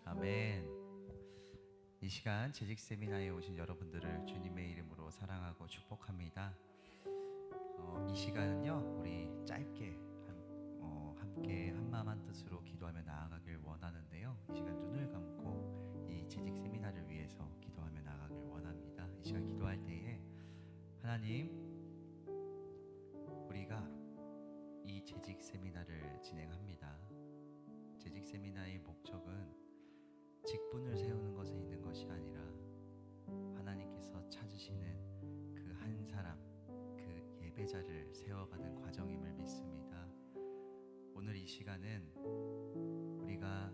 아멘. 이 시간 재직 세미나에 오신 여러분들을 주님의 이름으로 사랑하고 축복합니다. 이 시간은요, 우리 짧게 함께 한마음 한뜻으로 기도하며 나아가길 원하는데요. 이 시간 눈을 감고 이 재직 세미나를 위해서 기도하며 나아가길 원합니다. 이 시간 기도할 때에 하나님, 우리가 이 재직 세미나를 진행합니다. 재직 세미나의 목적은 직분을 세우는 것에 있는 것이 아니라 하나님께서 찾으시는 그 한 사람, 그 예배자를 세워가는 과정임을 믿습니다. 오늘 이 시간은 우리가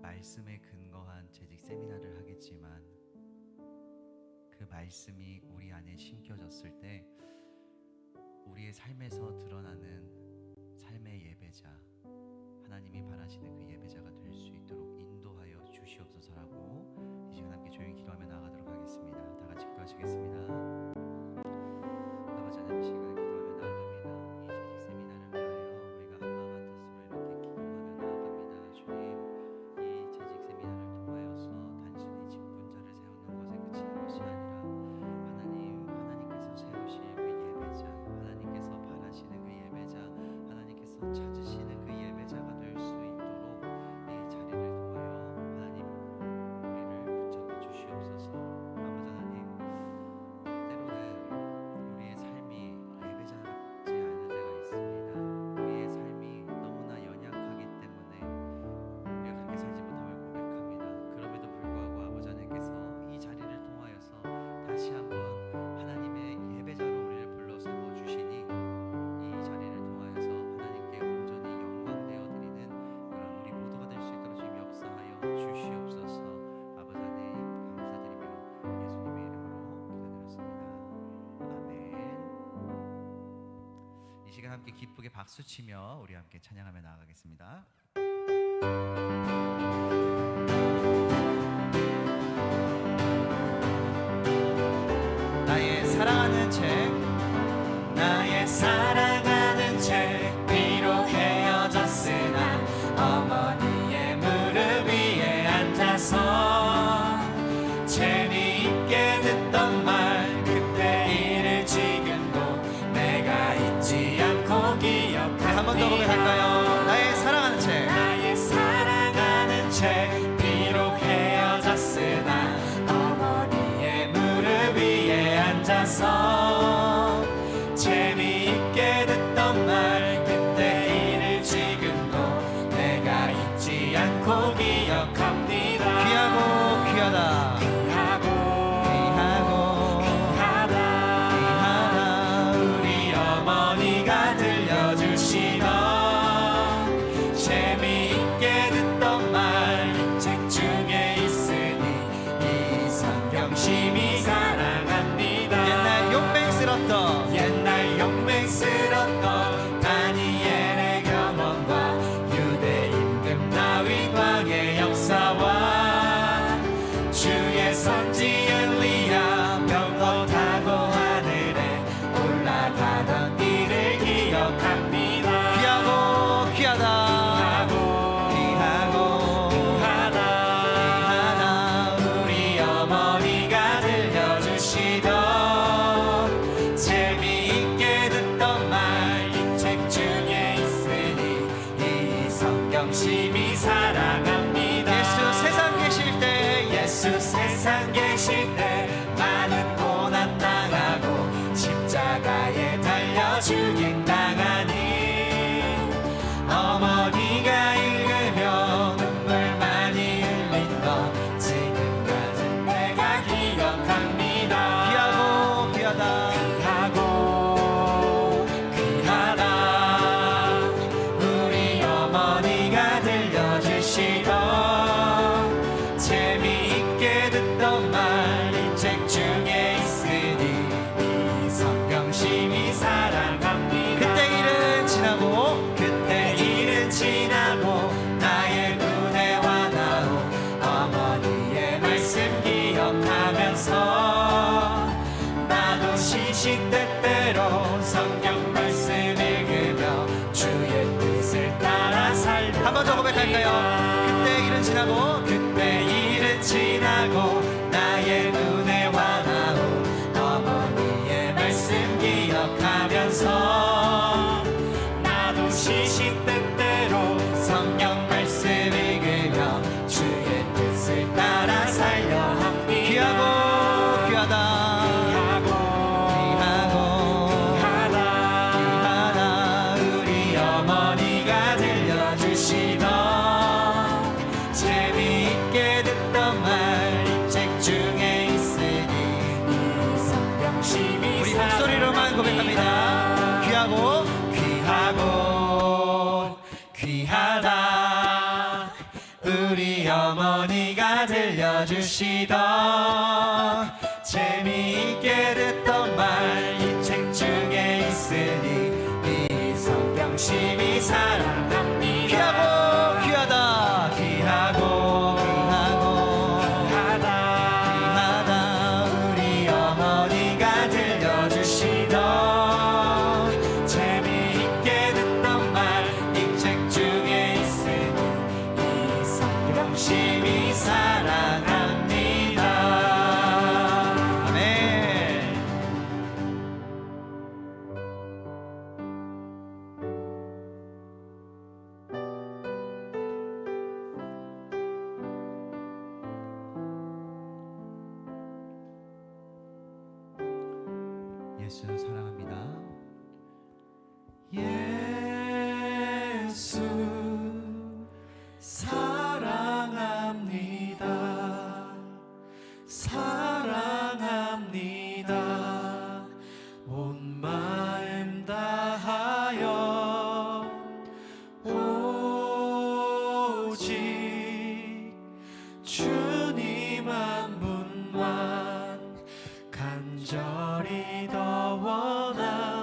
말씀에 근거한 재직 세미나를 하겠지만 그 말씀이 우리 안에 심겨졌을 때 우리의 삶에서 드러나는 삶의 예배자, 하나님이 바라시는 그 예배자가 될 수 있도록 인도하여 주시옵소서라고 이 시간 함께 조용히 기도하며 나아가도록 하겠습니다. 다 같이 기도하시겠습니다. 아버지 하나님, 이 시간 기도하며 나아갑니다. 이 재직 세미나를 위하여 우리가 한마음 한뜻으로 이렇게 기도하며 나아갑니다. 주님, 이 재직 세미나를 통하여서 단순히 직분자를 세우는 것에 그치는 것이 아니라 하나님께서 세우실 그 예배자, 하나님께서 바라시는 그 예배자, 하나님께서 찾으시는 그 예배자가 될 수 있도록 이 자리를 통하여 하나님 우리를 붙잡아 주시옵소서. 아버지 하나님, 때로는 우리의 삶이 예배자 같지 않을 때가 있습니다. 우리의 삶이 너무나 연약하기 때문에 우리가 그렇게 살지 못함을 고백합니다. 그럼에도 불구하고 아버지 하나님께서 이 자리를 통하여서 다시 한번 하나님의 예배자로 우리를 불러 세워 주시니 이 자리를 통하여서 하나님께 온전히 영광 되어 드리는 그런 우리 모두가 될 수 있도록 주님 역사하여 주시옵소서. 아버지 하나님 감사드리며 예수님의 이름으로 기도드렸습니다. 아멘. 이 시간 함께 기쁘게 박수치며 우리 함께 찬양하며 나아가겠습니다. 나의 사랑하는 책, 나의 사랑하는 책, 비록 헤어졌으나 어머니의 무릎 위에 앉아서 재미있게 듣던 말, 그때 일을 지금도 내가 잊지 않고 기억합니다. 한 번 더 고백할까요? 나의 사랑하는 책, 나의 사랑하는 책, 비록 헤어졌으나 어머니의 무릎 위에 앉아서 재미있게 듣던 말, 그때 일을 지금도 내가 잊지 않고 기억합니다. 귀하고 귀하다, 귀하고 귀하다, 귀하다, 우리 어머니가 들려주시던 재미있게 듣던 말, 이 책 중에 있으니 이 성경 심히 사랑합니다. 옛날 용맹스럽던 다니엘의 경험과 유대 임금 다윗 왕의 역사와 주의 선지 엘리야 병거 타고 하늘에 올라가던 일을 기억합니다. 귀하고 귀하다, 귀하고 귀하다, 귀하다, 우리 어머니가 들려주시던 재미있게 듣던 말, 이 책 중에 있으니 이 성경 심히 사랑합니다. 예수 세상 계실 때 많은 고난 당하고 십자가에 달려 죽임 당하니 어머니가 읽으며 눈물 많이 흘린 것 지금까지 내가 기억합니다. 귀하고 귀하다, 귀하고 귀하다, 우리 어머니가 들려주시던 재미있게 듣던 말, 이 책 중에 있으니 이 성경 심히 사랑합니다. 그때 일은 지나고 나의 눈에 환하오 어머니의 말씀 기억하면서 나도 시시때때로 성경 말씀 읽으며 주의 뜻을 따라 살다. 한 번 더 고백할까요? 그때 일은 지나고, 그때 알고 나의 눈에 와나오 어머니의 말씀 기억하면서 나도 시시 때때로 성경 말씀 읽으며 주의 뜻을 따라 살려 합니다. 귀하고 귀하다 귀하다 우리 어머니가 들려주시던 재미있게 듣던 말 이 책 중에 있으니 이 성경심이 우리 목소리로만 고백합니다. 귀하고 귀하고 귀하다 우리 어머니가 들려주시던 재미있게 듣던 말 이 책 중에 있으니 이 성경심이 사랑합니다. 귀하고 귀하다 귀하고 귀하다 우리 어머니가 들려주시던 재미있게 듣던 말 이 책 중에 있으니 이 성경심이 사랑합니다. 아멘. 예수 사랑합니다. 예수 사랑합니다. 사랑합니다. 온 마음 다하여 오직 주님 한 분만 간절히 더 원합니다.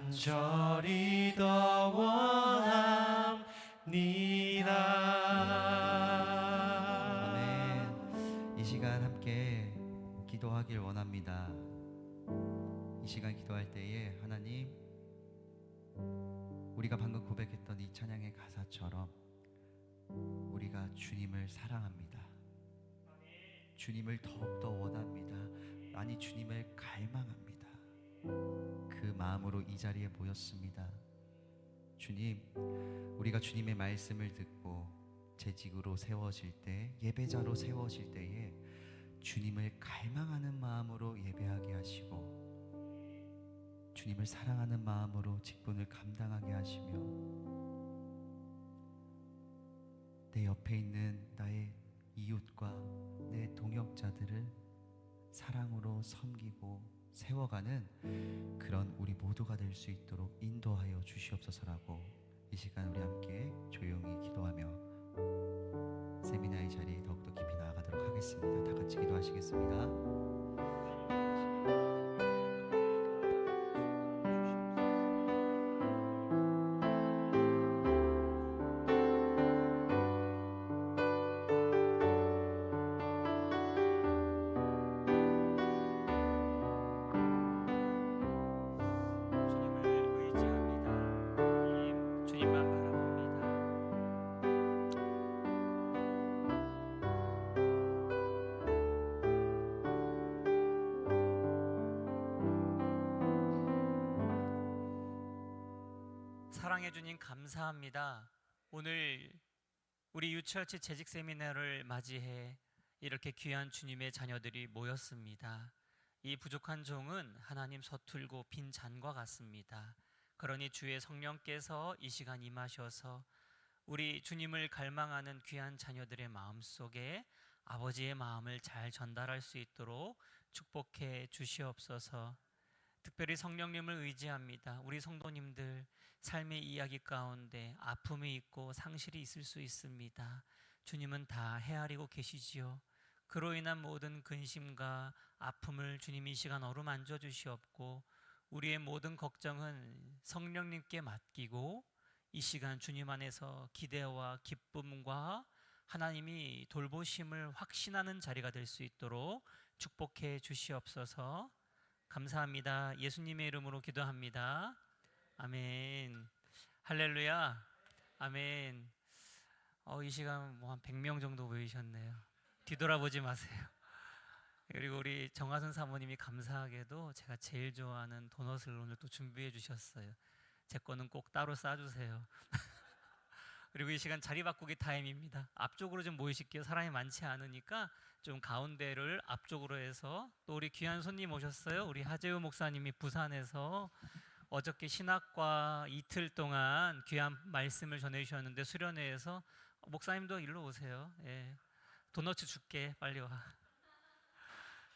간절히 더 원합니다. 아멘. 이 시간 함께 기도하길 원합니다. 이 시간 기도할 때에 하나님, 우리가 방금 고백했던 이 찬양의 가사처럼 우리가 주님을 사랑합니다. 주님을 더욱더 원합니다. 아니, 주님을 갈망합니다. 그 마음으로 이 자리에 모였습니다. 주님, 우리가 주님의 말씀을 듣고 재직으로 세워질 때, 예배자로 세워질 때에 주님을 갈망하는 마음으로 예배하게 하시고 주님을 사랑하는 마음으로 직분을 감당하게 하시며 내 옆에 있는 나의 이웃과 내 동역자들을 사랑으로 섬기고 세워가는 그런 우리 모두가 될 수 있도록 인도하여 주시옵소서라고 이 시간 우리 함께 조용히 기도하며 세미나의 자리에 더욱더 깊이 나아가도록 하겠습니다. 다 같이 기도하시겠습니다. 사랑해 주님 감사합니다. 오늘 우리 유치원체 재직 세미나를 맞이해 이렇게 귀한 주님의 자녀들이 모였습니다. 이 부족한 종은 하나님 서툴고 빈 잔과 같습니다. 그러니 주의 성령께서 이 시간 임하셔서 우리 주님을 갈망하는 귀한 자녀들의 마음속에 아버지의 마음을 잘 전달할 수 있도록 축복해 주시옵소서. 특별히 성령님을 의지합니다. 우리 성도님들 삶의 이야기 가운데 아픔이 있고 상실이 있을 수 있습니다. 주님은 다 헤아리고 계시지요. 그로 인한 모든 근심과 아픔을 주님 이 시간 어루만져 주시옵고 우리의 모든 걱정은 성령님께 맡기고 이 시간 주님 안에서 기대와 기쁨과 하나님이 돌보심을 확신하는 자리가 될 수 있도록 축복해 주시옵소서. 감사합니다. 예수님의 이름으로 기도합니다. 아멘. 할렐루야. 아멘. 이 시간 뭐 한 100명 정도 모이셨네요. 뒤돌아보지 마세요. 그리고 우리 정하선 사모님이 감사하게도 제가 제일 좋아하는 도넛을 오늘 또 준비해 주셨어요. 제 거는 꼭 따로 싸주세요. 그리고 이 시간 자리 바꾸기 타임입니다. 앞쪽으로 좀 모이실게요. 사람이 많지 않으니까 좀 가운데를 앞쪽으로 해서, 또 우리 귀한 손님 오셨어요. 우리 하재우 목사님이 부산에서 어저께 신학과 이틀 동안 귀한 말씀을 전해주셨는데 수련회에서 목사님도 일로 오세요. 예. 도넛 줄게, 빨리 와.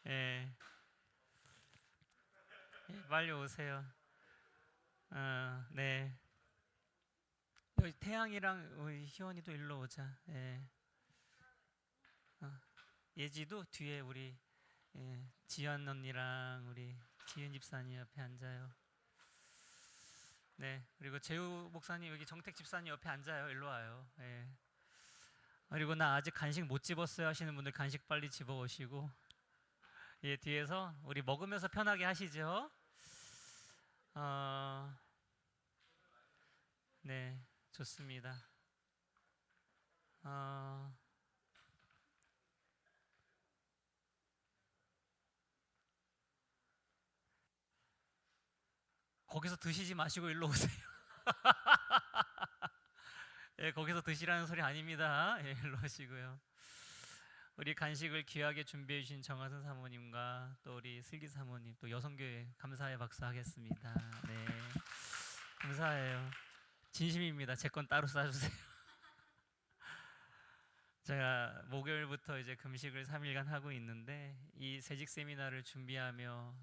예. 예, 빨리 오세요. 네. 여기 태양이랑 우리 희원이도 일로 오자. 예. 예지도 뒤에 우리 지연 언니랑 우리 지은 집사님 옆에 앉아요. 네. 그리고 재우 목사님 여기 정택 집사님 옆에 앉아요. 일로 와요. 예. 그리고 나 아직 간식 못 집었어요 하시는 분들 간식 빨리 집어 오시고, 예, 뒤에서 우리 먹으면서 편하게 하시죠. 네, 좋습니다. 거기서 드시지 마시고 일로 오세요. 예, 거기서 드시라는 소리 아닙니다. 예, 일로 오시고요. 우리 간식을 귀하게 준비해 주신 정하선 사모님과 또 우리 슬기 사모님, 또 여성교회 감사의 박수 하겠습니다. 네, 감사해요. 진심입니다. 제 건 따로 싸주세요. 제가 목요일부터 이제 금식을 3일간 하고 있는데 이 재직 세미나를 준비하며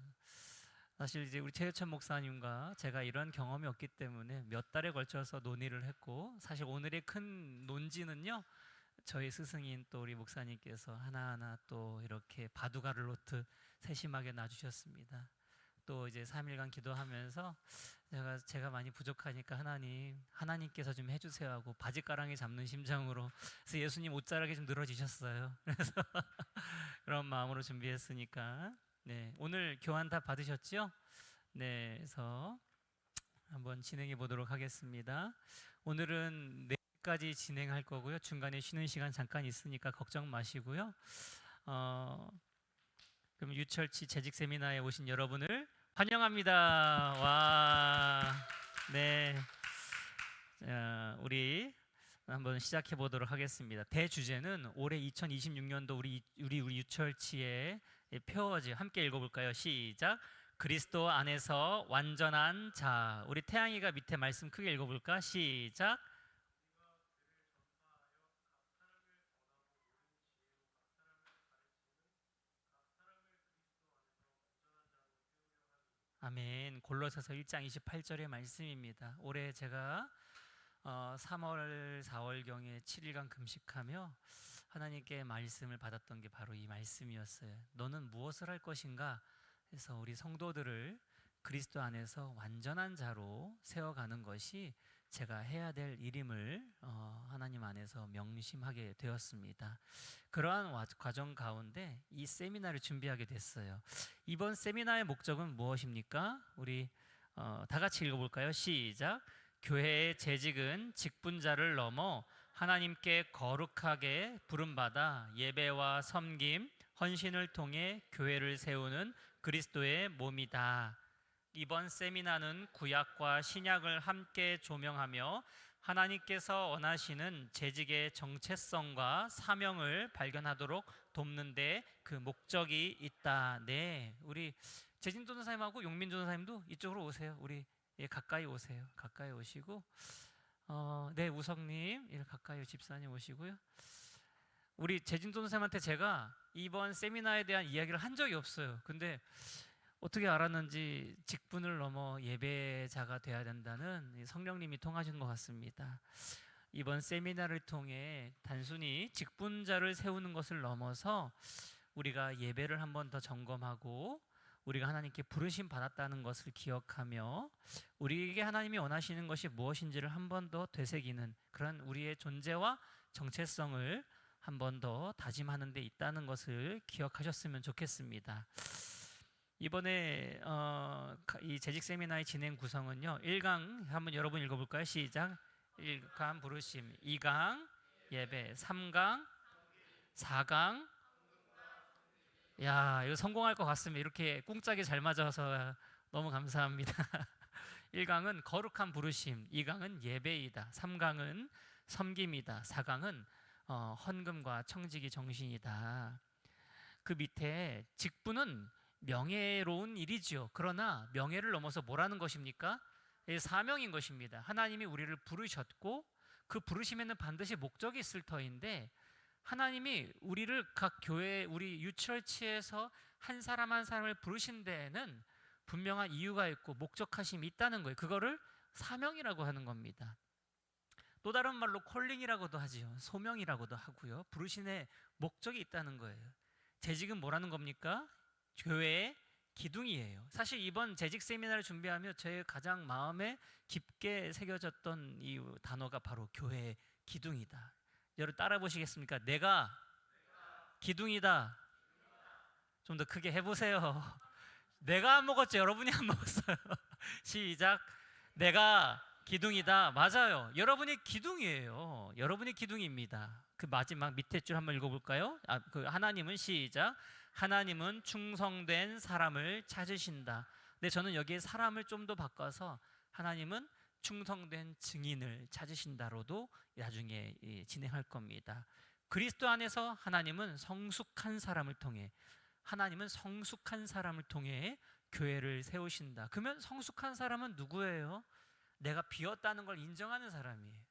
사실 이제 우리 최혜천 목사님과 제가 이런 경험이 없기 때문에 몇 달에 걸쳐서 논의를 했고, 사실 오늘의 큰 논지는요, 저희 스승인 또 우리 목사님께서 하나하나 또 이렇게 바둑알을 놓듯 세심하게 놔주셨습니다. 또 이제 3일간 기도하면서 제가 많이 부족하니까 하나님께서 좀 해주세요 하고 바지가랑이 잡는 심정으로, 그래서 예수님 옷자락이 좀 늘어지셨어요. 그래서 그런 마음으로 준비했으니까, 네, 오늘 교환 다 받으셨죠? 네, 그래서 한번 진행해 보도록 하겠습니다. 오늘은 4까지 진행할 거고요. 중간에 쉬는 시간 잠깐 있으니까 걱정 마시고요. 그럼 유철치 재직 세미나에 오신 여러분을 환영합니다. 와, 네, 자, 우리 한번 시작해 보도록 하겠습니다. 대주제는 올해 2026년도 우리 유철치의 표어지 함께 읽어볼까요? 시작. 그리스도 안에서 완전한 자. 우리 태양이가 밑에 말씀 크게 읽어볼까? 시작. 아멘. 골로새서 1장 28절의 말씀입니다. 올해 제가 3월, 4월경에 7일간 금식하며 하나님께 말씀을 받았던 게 바로 이 말씀이었어요. 너는 무엇을 할 것인가? 그래서 우리 성도들을 그리스도 안에서 완전한 자로 세워가는 것이 제가 해야 될 일임을 하나님 안에서 명심하게 되었습니다. 그러한 과정 가운데 이 세미나를 준비하게 됐어요. 이번 세미나의 목적은 무엇입니까? 우리 다 같이 읽어볼까요? 시작. 교회의 재직은 직분자를 넘어 하나님께 거룩하게 부름받아 예배와 섬김, 헌신을 통해 교회를 세우는 그리스도의 몸이다. 이번 세미나는 구약과 신약을 함께 조명하며 하나님께서 원하시는 재직의 정체성과 사명을 발견하도록 돕는 데 그 목적이 있다. 네, 우리 재진 전도사님하고 용민 전도사님도 이쪽으로 오세요. 우리 가까이 오세요. 가까이 오시고, 네, 우성님, 가까이 집사님 오시고요. 우리 재진 전도사님한테 제가 이번 세미나에 대한 이야기를 한 적이 없어요. 근데 어떻게 알았는지 직분을 넘어 예배자가 되어야 된다는 성령님이 통하신 것 같습니다. 이번 세미나를 통해 단순히 직분자를 세우는 것을 넘어서 우리가 예배를 한 번 더 점검하고 우리가 하나님께 부르심 받았다는 것을 기억하며 우리에게 하나님이 원하시는 것이 무엇인지를 한 번 더 되새기는 그런 우리의 존재와 정체성을 한 번 더 다짐하는 데 있다는 것을 기억하셨으면 좋겠습니다. 이번에 이 재직 세미나의 진행 구성은요, 1강 한번 여러분 읽어볼까요? 시작. 1강 부르심, 2강 예배, 3강 4강. 야, 이거 성공할 것 같습니다. 이렇게 꿍짝이 잘 맞아서 너무 감사합니다. 1강은 거룩한 부르심, 2강은 예배이다, 3강은 섬김이다, 4강은 헌금과 청지기 정신이다. 그 밑에 직분은 명예로운 일이지요. 그러나 명예를 넘어서 뭐라는 것입니까? 사명인 것입니다. 하나님이 우리를 부르셨고 그 부르심에는 반드시 목적이 있을 터인데 하나님이 우리를 각 교회, 우리 유철치에서 한 사람 한 사람을 부르신 데에는 분명한 이유가 있고 목적하심이 있다는 거예요. 그거를 사명이라고 하는 겁니다. 또 다른 말로 콜링이라고도 하지요. 소명이라고도 하고요. 부르심에 목적이 있다는 거예요. 재직은 뭐라는 겁니까? 교회의 기둥이에요. 사실 이번 재직 세미나를 준비하며 제 가장 마음에 깊게 새겨졌던 이 단어가 바로 교회의 기둥이다. 여러분 따라 보시겠습니까? 내가 기둥이다. 좀 더 크게 해보세요. 내가 안 먹었죠? 여러분이 안 먹었어요. 시작. 내가 기둥이다. 맞아요. 여러분이 기둥이에요. 여러분이 기둥입니다. 그 마지막 밑에 줄 한번 읽어볼까요? 그 하나님은 시작. 하나님은 충성된 사람을 찾으신다. 근데 저는 여기에 사람을 좀 더 바꿔서 하나님은 충성된 증인을 찾으신다로도 나중에 진행할 겁니다. 그리스도 안에서 하나님은 성숙한 사람을 통해 교회를 세우신다. 그러면 성숙한 사람은 누구예요? 내가 비었다는 걸 인정하는 사람이에요.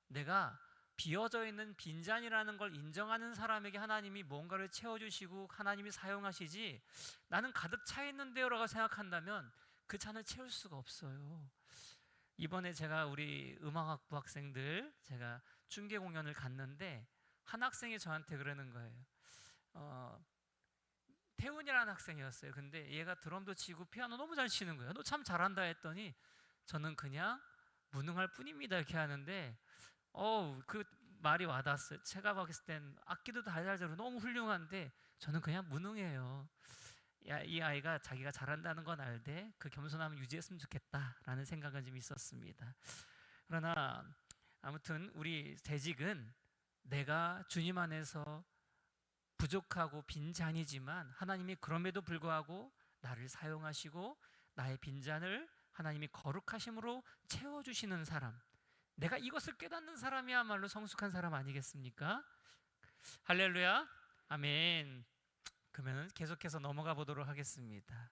내가 비어져 있는 빈잔이라는 걸 인정하는 사람에게 하나님이 뭔가를 채워주시고 하나님이 사용하시지, 나는 가득 차 있는데요 라고 생각한다면 그 잔을 채울 수가 없어요. 이번에 제가 우리 음악학부 학생들 제가 중계 공연을 갔는데 한 학생이 저한테 그러는 거예요. 태훈이라는 학생이었어요. 근데 얘가 드럼도 치고 피아노 너무 잘 치는 거예요. 너 참 잘한다 했더니 저는 그냥 무능할 뿐입니다 이렇게 하는데 그 말이 와닿았어요. 제가 봤을 땐 악기도 달달대로 너무 훌륭한데 저는 그냥 무능해요. 야, 이 아이가 자기가 잘한다는 건 알되 그 겸손함을 유지했으면 좋겠다라는 생각은 좀 있었습니다. 그러나 아무튼 우리 재직은 내가 주님 안에서 부족하고 빈잔이지만 하나님이 그럼에도 불구하고 나를 사용하시고 나의 빈잔을 하나님이 거룩하심으로 채워주시는 사람, 내가 이것을 깨닫는 사람이야말로 성숙한 사람 아니겠습니까? 할렐루야, 아멘. 그러면 계속해서 넘어가 보도록 하겠습니다.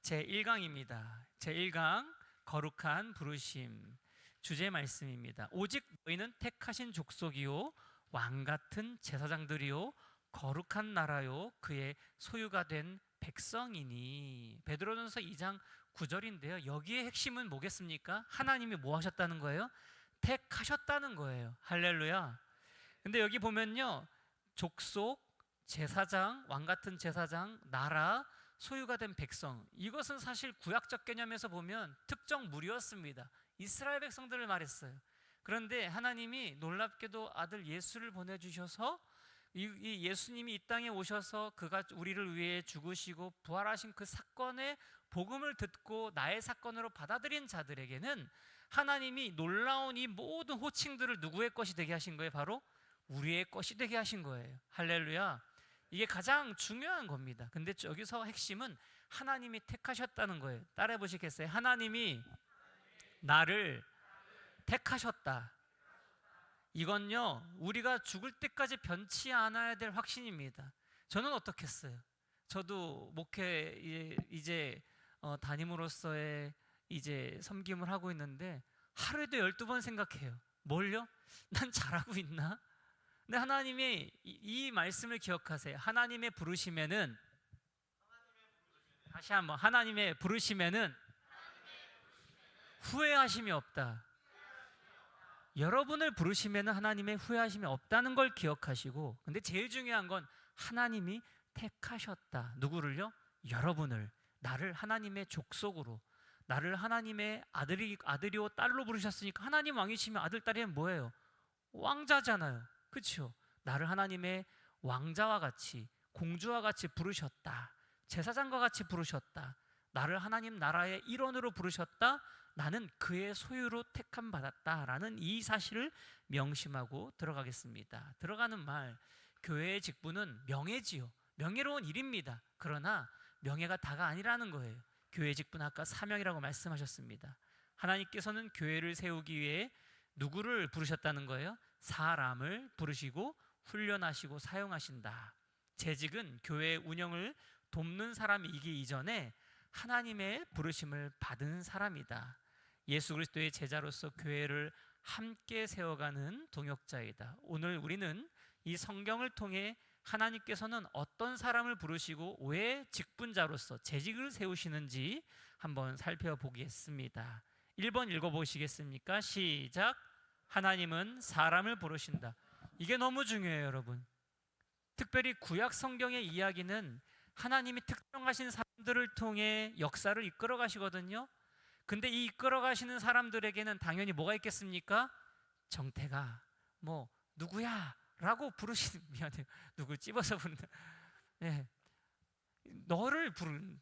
제1강입니다. 제1강 거룩한 부르심, 주제 말씀입니다. 오직 너희는 택하신 족속이요 왕같은 제사장들이요 거룩한 나라요 그의 소유가 된 백성이니. 베드로전서 2장 9절인데요. 여기에 핵심은 뭐겠습니까? 하나님이 뭐 하셨다는 거예요? 택하셨다는 거예요. 할렐루야. 근데 여기 보면요, 족속, 제사장, 왕같은 제사장, 나라, 소유가 된 백성, 이것은 사실 구약적 개념에서 보면 특정 무리였습니다. 이스라엘 백성들을 말했어요. 그런데 하나님이 놀랍게도 아들 예수를 보내주셔서 이 예수님이 이 땅에 오셔서 그가 우리를 위해 죽으시고 부활하신 그 사건의 복음을 듣고 나의 사건으로 받아들인 자들에게는 하나님이 놀라운 이 모든 호칭들을 누구의 것이 되게 하신 거예요? 바로 우리의 것이 되게 하신 거예요. 할렐루야. 이게 가장 중요한 겁니다. 근데 여기서 핵심은 하나님이 택하셨다는 거예요. 따라해 보시겠어요? 하나님이 나를 택하셨다. 이건요, 우리가 죽을 때까지 변치 않아야 될 확신입니다. 저는 어떻게 했어요? 저도 목회 이제 담임으로서의 이제 섬김을 하고 있는데 하루에도 12번 생각해요. 뭘요? 난 잘하고 있나? 근데 하나님이 이 말씀을 기억하세요. 하나님의 부르심에는, 다시 한번, 하나님의 부르심에는 후회하심이 없다. 여러분을 부르시면 하나님의 후회하심이 없다는 걸 기억하시고, 근데 제일 중요한 건 하나님이 택하셨다. 누구를요? 여러분을. 나를 하나님의 족속으로, 나를 하나님의 아들이요 딸로 부르셨으니까 하나님 왕이시면 아들 딸이면 뭐예요? 왕자잖아요. 그렇죠? 나를 하나님의 왕자와 같이, 공주와 같이 부르셨다. 제사장과 같이 부르셨다. 나를 하나님 나라의 일원으로 부르셨다. 나는 그의 소유로 택함 받았다라는 이 사실을 명심하고 들어가겠습니다. 들어가는 말, 교회의 직분은 명예지요. 명예로운 일입니다. 그러나 명예가 다가 아니라는 거예요. 교회의 직분은 아까 사명이라고 말씀하셨습니다. 하나님께서는 교회를 세우기 위해 누구를 부르셨다는 거예요? 사람을 부르시고 훈련하시고 사용하신다. 재직은 교회의 운영을 돕는 사람이기 이전에 하나님의 부르심을 받은 사람이다. 예수 그리스도의 제자로서 교회를 함께 세워가는 동역자이다. 오늘 우리는 이 성경을 통해 하나님께서는 어떤 사람을 부르시고 왜 직분자로서 재직을 세우시는지 한번 살펴보겠습니다. 1번 읽어보시겠습니까? 시작. 하나님은 사람을 부르신다. 이게 너무 중요해요, 여러분. 특별히 구약 성경의 이야기는 하나님이 특정하신 사람들을 통해 역사를 이끌어 가시거든요. 근데 이 이끌어 가시는 사람들에게는 당연히 뭐가 있겠습니까? 정태가 뭐 누구야? 라고 부르시는, 미안해요, 누굴 찝어서 부른다. 네.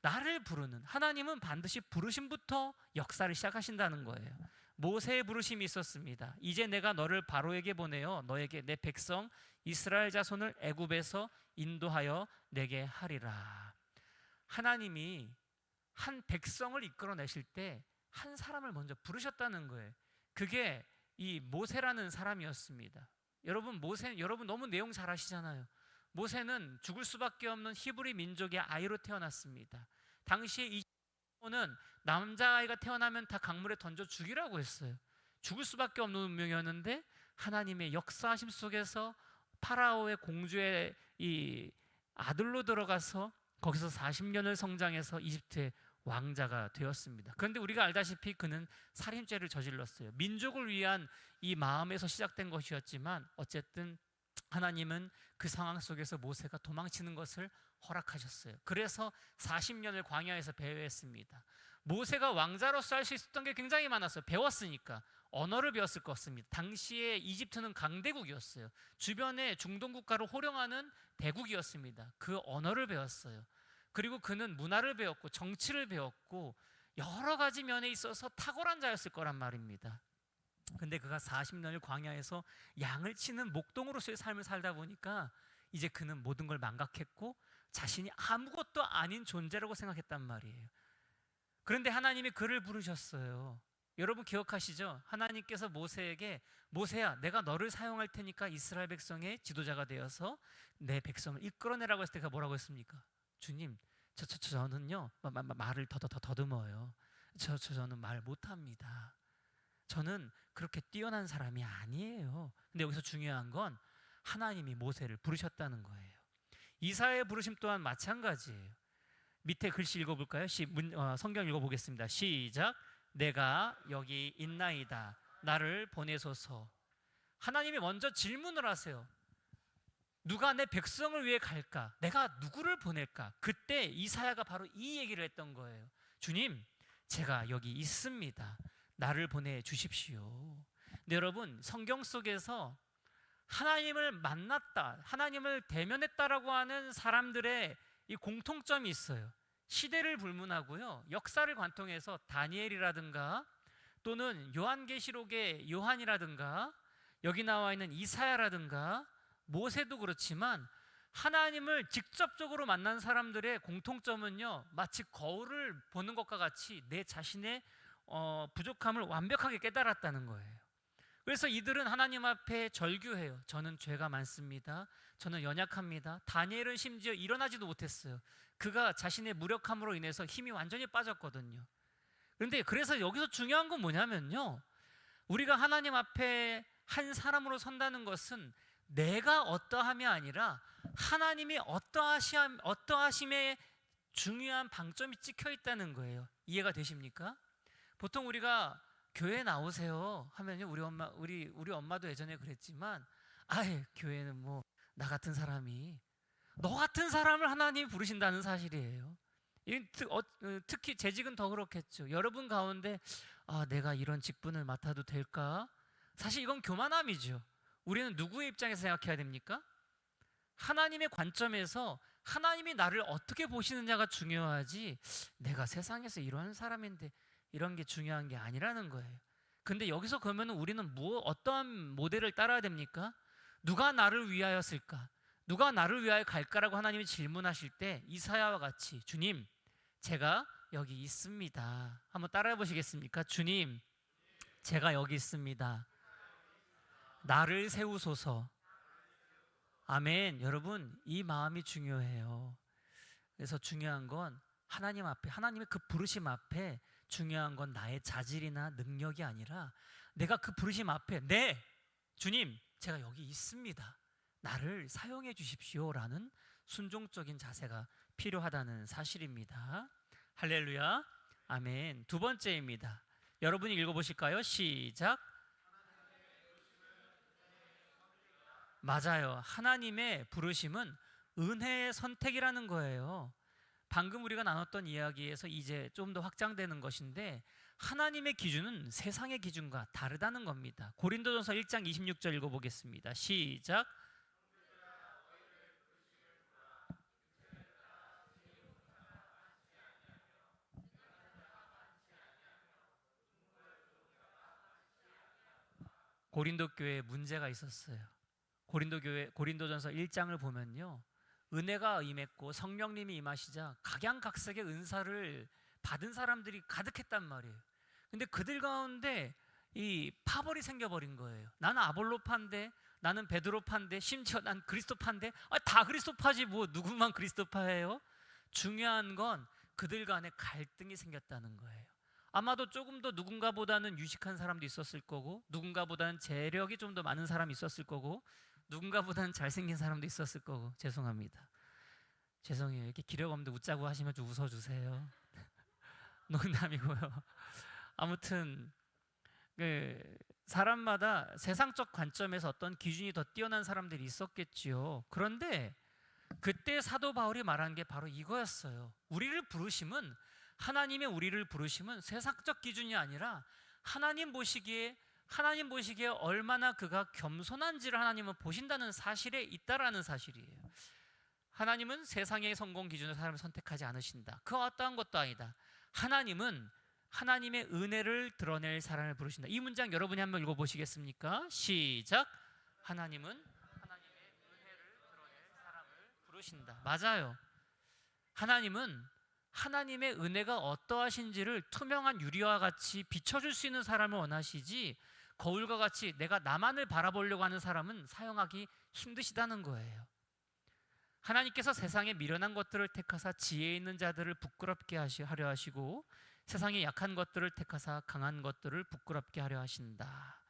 나를 부르는 하나님은 반드시 부르심부터 역사를 시작하신다는 거예요. 모세의 부르심이 있었습니다. 이제 내가 너를 바로에게 보내어 너에게 내 백성 이스라엘 자손을 애굽에서 인도하여 내게 하리라. 하나님이 한 백성을 이끌어내실 때 한 사람을 먼저 부르셨다는 거예요. 그게 이 모세라는 사람이었습니다. 여러분 너무 내용 잘 아시잖아요. 모세는 죽을 수밖에 없는 히브리 민족의 아이로 태어났습니다. 당시에 이 는 남자아이가 태어나면 다 강물에 던져 죽이라고 했어요. 죽을 수밖에 없는 운명이었는데 하나님의 역사하심 속에서 파라오의 공주의 이 아들로 들어가서 거기서 40년을 성장해서 이집트의 왕자가 되었습니다. 그런데 우리가 알다시피 그는 살인죄를 저질렀어요. 민족을 위한 이 마음에서 시작된 것이었지만 어쨌든 하나님은 그 상황 속에서 모세가 도망치는 것을 허락하셨어요. 그래서 40년을 광야에서 배회했습니다. 모세가 왕자로서 할 수 있었던 게 굉장히 많았어요. 배웠으니까. 언어를 배웠을 것 같습니다. 당시에 이집트는 강대국이었어요. 주변의 중동 국가를 호령하는 대국이었습니다. 그 언어를 배웠어요. 그리고 그는 문화를 배웠고 정치를 배웠고 여러 가지 면에 있어서 탁월한 자였을 거란 말입니다. 근데 그가 40년을 광야에서 양을 치는 목동으로서의 삶을 살다 보니까 이제 그는 모든 걸 망각했고 자신이 아무것도 아닌 존재라고 생각했단 말이에요. 그런데 하나님이 그를 부르셨어요. 여러분 기억하시죠? 하나님께서 모세에게 모세야 내가 너를 사용할 테니까 이스라엘 백성의 지도자가 되어서 내 백성을 이끌어내라고 했을 때 그가 뭐라고 했습니까? 주님 저는요 말을 더듬어요. 저는 말 못합니다. 저는 그렇게 뛰어난 사람이 아니에요. 근데 여기서 중요한 건 하나님이 모세를 부르셨다는 거예요. 이사야의 부르심 또한 마찬가지예요. 밑에 글씨 읽어볼까요? 성경 읽어보겠습니다. 시작. 내가 여기 있나이다. 나를 보내소서. 하나님이 먼저 질문을 하세요. 누가 내 백성을 위해 갈까? 내가 누구를 보낼까? 그때 이사야가 바로 이 얘기를 했던 거예요. 주님, 제가 여기 있습니다. 나를 보내주십시오. 근데 여러분, 성경 속에서 하나님을 만났다, 하나님을 대면했다라고 하는 사람들의 이 공통점이 있어요. 시대를 불문하고요, 역사를 관통해서 다니엘이라든가 또는 요한계시록의 요한이라든가 여기 나와 있는 이사야라든가 모세도 그렇지만 하나님을 직접적으로 만난 사람들의 공통점은요, 마치 거울을 보는 것과 같이 내 자신의 부족함을 완벽하게 깨달았다는 거예요. 그래서 이들은 하나님 앞에 절규해요. 저는 죄가 많습니다. 저는 연약합니다. 다니엘은 심지어 일어나지도 못했어요. 그가 자신의 무력함으로 인해서 힘이 완전히 빠졌거든요. 그런데 그래서 여기서 중요한 건 뭐냐면요, 우리가 하나님 앞에 한 사람으로 선다는 것은 내가 어떠함이 아니라 하나님이 어떠하심에 중요한 방점이 찍혀 있다는 거예요. 이해가 되십니까? 보통 우리가 교회 나오세요 하면요, 우리 엄마도 예전에 그랬지만, 교회는 뭐 나 같은 사람이, 너 같은 사람을 하나님이 부르신다는 사실이에요. 특히 재직은 더 그렇겠죠. 여러분 가운데 내가 이런 직분을 맡아도 될까? 사실 이건 교만함이죠. 우리는 누구의 입장에서 생각해야 됩니까? 하나님의 관점에서 하나님이 나를 어떻게 보시느냐가 중요하지, 내가 세상에서 이런 사람인데 이런 게 중요한 게 아니라는 거예요. 근데 여기서 그러면 우리는 어떠한 모델을 따라야 됩니까? 누가 나를 위하였을까? 누가 나를 위하여 갈까라고 하나님이 질문하실 때 이사야와 같이, 주님, 제가 여기 있습니다. 한번 따라해 보시겠습니까? 주님, 제가 여기 있습니다. 나를 세우소서. 아멘. 여러분, 이 마음이 중요해요. 그래서 중요한 건 하나님 앞에, 하나님의 그 부르심 앞에 중요한 건 나의 자질이나 능력이 아니라 내가 그 부르심 앞에, 네, 주님, 제가 여기 있습니다. 나를 사용해 주십시오라는 순종적인 자세가 필요하다는 사실입니다. 할렐루야. 아멘. 두 번째입니다. 여러분이 읽어보실까요? 시작. 맞아요. 하나님의 부르심은 은혜의 선택이라는 거예요. 방금 우리가 나눴던 이야기에서 이제 좀 더 확장되는 것인데, 하나님의 기준은 세상의 기준과 다르다는 겁니다. 고린도전서 1장 26절 읽어보겠습니다. 시작. 고린도 교회에 문제가 있었어요. 고린도전서 1장을 보면요, 은혜가 임했고 성령님이 임하시자 각양각색의 은사를 받은 사람들이 가득했단 말이에요. 근데 그들 가운데 이 파벌이 생겨버린 거예요. 나는 아볼로파인데, 나는 베드로파인데, 심지어 난 그리스도파인데, 다 그리스도파지 뭐 누구만 그리스도파예요? 중요한 건 그들 간에 갈등이 생겼다는 거예요. 아마도 조금 더 누군가보다는 유식한 사람도 있었을 거고, 누군가보다는 재력이 좀 더 많은 사람이 있었을 거고, 누군가보다는 잘생긴 사람도 있었을 거고. 죄송해요. 이렇게 기력 없는데 웃자고 하시면 좀 웃어주세요. 농담이고요. 아무튼 사람마다 세상적 관점에서 어떤 기준이 더 뛰어난 사람들이 있었겠지요. 그런데 그때 사도 바울이 말한 게 바로 이거였어요. 하나님의 우리를 부르심은 세상적 기준이 아니라 하나님 보시기에 얼마나 그가 겸손한지를 하나님은 보신다는 사실에 있다라는 사실이에요. 하나님은 세상의 성공 기준으로 사람을 선택하지 않으신다. 그 어떠한 것도 아니다. 하나님은 하나님의 은혜를 드러낼 사람을 부르신다. 이 문장 여러분이 한번 읽어보시겠습니까? 시작. 하나님은 하나님의 은혜를 드러낼 사람을 부르신다. 맞아요. 하나님은 하나님의 은혜가 어떠하신지를 투명한 유리와 같이 비춰줄 수 있는 사람을 원하시지, 거울과 같이 내가 나만을 바라보려고 하는 사람은 사용하기 힘드시다는 거예요. 하나님께서 세상에 미련한 것들을 택하사 지혜 있는 자들을 부끄럽게 하려 하시고, 세상에 약한 것들을 택하사 강한 것들을 부끄럽게 하려 하신다.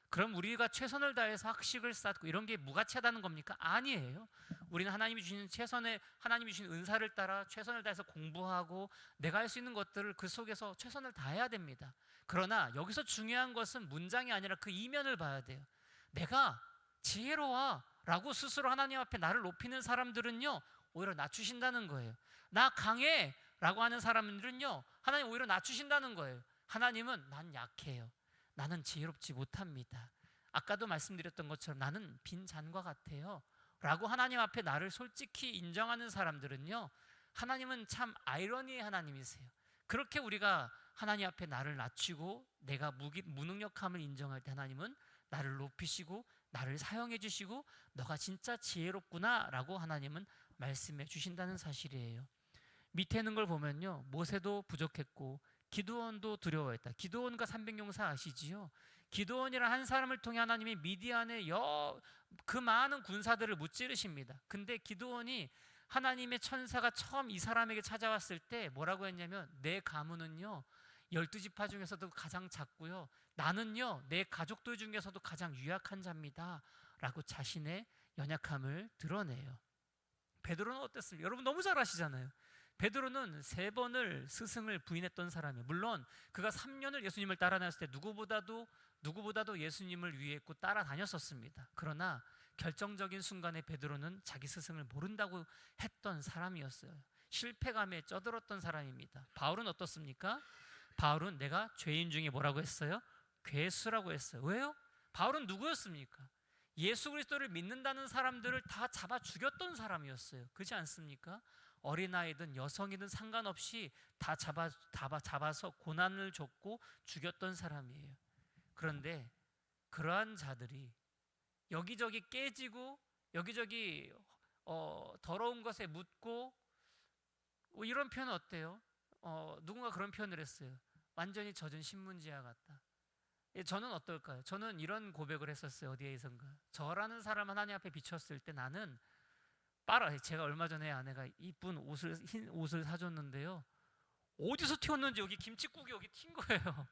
그럼 우리가 최선을 다해서 학식을 쌓고 이런 게 무가치하다는 겁니까? 아니에요. 우리는 하나님이 주신 은사를 따라 최선을 다해서 공부하고 내가 할 수 있는 것들을 그 속에서 최선을 다해야 됩니다. 그러나 여기서 중요한 것은 문장이 아니라 그 이면을 봐야 돼요. 내가 지혜로워 라고 스스로 하나님 앞에 나를 높이는 사람들은요, 오히려 낮추신다는 거예요. 나 강해 라고 하는 사람들은요, 하나님 오히려 낮추신다는 거예요. 하나님은 난 약해요, 나는 지혜롭지 못합니다, 아까도 말씀드렸던 것처럼 나는 빈 잔과 같아요 라고 하나님 앞에 나를 솔직히 인정하는 사람들은요, 하나님은 참 아이러니의 하나님이세요. 그렇게 우리가 하나님 앞에 나를 낮추고 내가 무능력함을 인정할 때 하나님은 나를 높이시고 나를 사용해 주시고 너가 진짜 지혜롭구나 라고 하나님은 말씀해 주신다는 사실이에요. 밑에 있는 걸 보면요, 모세도 부족했고 기드온도 두려워했다. 기드온과 300용사 아시지요? 기드온이란 한 사람을 통해 하나님이 미디안의 그 많은 군사들을 무찌르십니다. 근데 기드온이 하나님의 천사가 처음 이 사람에게 찾아왔을 때 뭐라고 했냐면, 내 가문은요 12지파 중에서도 가장 작고요, 나는요 내 가족들 중에서도 가장 유약한 자입니다 라고 자신의 연약함을 드러내요. 베드로는 어땠습니까? 여러분 너무 잘 아시잖아요. 베드로는 3번을 스승을 부인했던 사람이에요. 물론 그가 3년을 예수님을 따라 다녔을 때 누구보다도 예수님을 위했고 따라다녔었습니다. 그러나 결정적인 순간에 베드로는 자기 스승을 모른다고 했던 사람이었어요. 실패감에 쩌들었던 사람입니다. 바울은 어떻습니까? 바울은 내가 죄인 중에 뭐라고 했어요? 괴수라고 했어요. 왜요? 바울은 누구였습니까? 예수 그리스도를 믿는다는 사람들을 다 잡아 죽였던 사람이었어요. 그렇지 않습니까? 어린아이든 여성이든 상관없이 다 잡아서 고난을 줬고 죽였던 사람이에요. 그런데 그러한 자들이 여기저기 깨지고 여기저기 더러운 것에 묻고, 이런 표현 어때요? 누군가 그런 표현을 했어요. 완전히 젖은 신문지와 같다. 저는 어떨까요? 저는 이런 고백을 했었어요. 어디에선가. 저라는 사람 하나님 앞에 비쳤을 때 나는 제가 얼마 전에 아내가 이쁜 흰 옷을 사줬는데요, 어디서 튀었는지 여기 김칫국이 여기 튄 거예요.